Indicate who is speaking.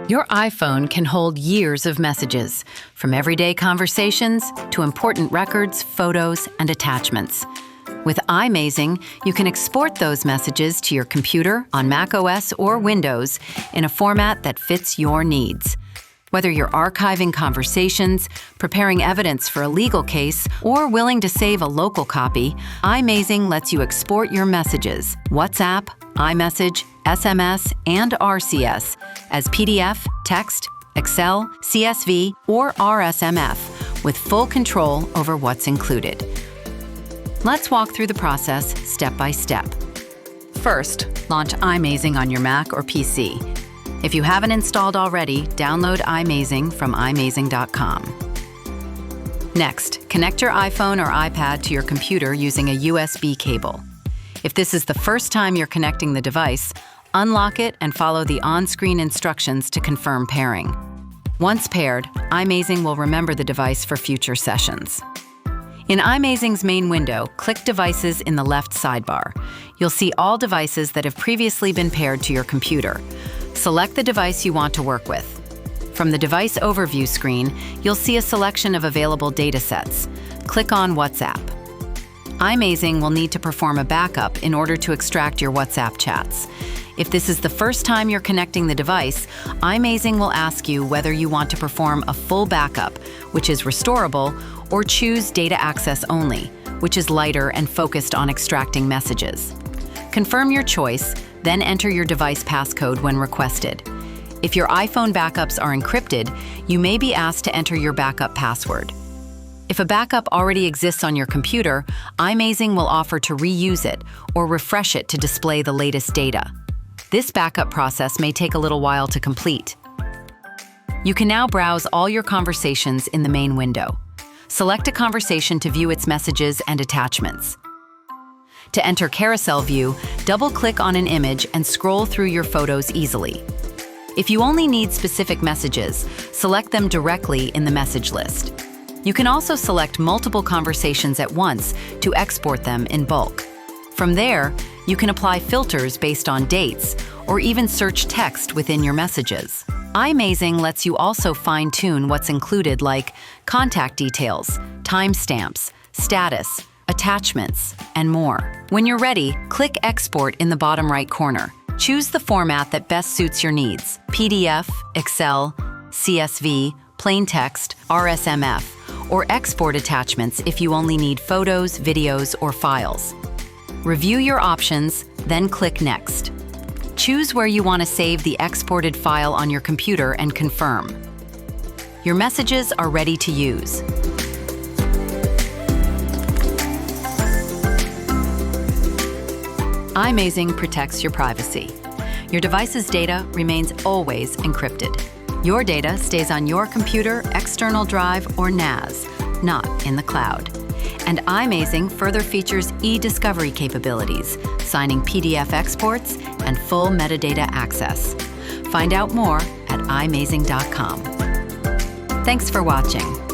Speaker 1: Your iPhone can hold years of messages, from everyday conversations to important records, photos, and attachments. With iMazing, you can export those messages to your computer on macOS or Windows in a format that fits your needs. Whether you're archiving conversations, preparing evidence for a legal case, or willing to save a local copy, iMazing lets you export your messages, WhatsApp, iMessage, SMS, and RCS, as PDF, text, Excel, CSV, or RSMF, with full control over what's included. Let's walk through the process step by step. First, launch iMazing on your Mac or PC. If you haven't installed already, download iMazing from iMazing.com. Next, connect your iPhone or iPad to your computer using a USB cable. If this is the first time you're connecting the device, unlock it and follow the on-screen instructions to confirm pairing. Once paired, iMazing will remember the device for future sessions. In iMazing's main window, click Devices in the left sidebar. You'll see all devices that have previously been paired to your computer. Select the device you want to work with. From the Device Overview screen, you'll see a selection of available datasets. Click on WhatsApp. iMazing will need to perform a backup in order to extract your WhatsApp chats. If this is the first time you're connecting the device, iMazing will ask you whether you want to perform a full backup, which is restorable, or choose data access only, which is lighter and focused on extracting messages. Confirm your choice, then enter your device passcode when requested. If your iPhone backups are encrypted, you may be asked to enter your backup password. If a backup already exists on your computer, iMazing will offer to reuse it or refresh it to display the latest data. This backup process may take a little while to complete. You can now browse all your conversations in the main window. Select a conversation to view its messages and attachments. To enter carousel view, double-click on an image and scroll through your photos easily. If you only need specific messages, select them directly in the message list. You can also select multiple conversations at once to export them in bulk. From there, you can apply filters based on dates or even search text within your messages. iMazing lets you also fine-tune what's included, like contact details, timestamps, status, attachments, and more. When you're ready, click Export in the bottom right corner. Choose the format that best suits your needs: PDF, Excel, CSV, plain text, RSMF, or export attachments if you only need photos, videos, or files. Review your options, then click Next. Choose where you want to save the exported file on your computer and confirm. Your messages are ready to use. iMazing protects your privacy. Your device's data remains always encrypted. Your data stays on your computer, external drive, or NAS, not in the cloud. And iMazing further features e-discovery capabilities, signing PDF exports, and full metadata access. Find out more at iMazing.com. Thanks for watching.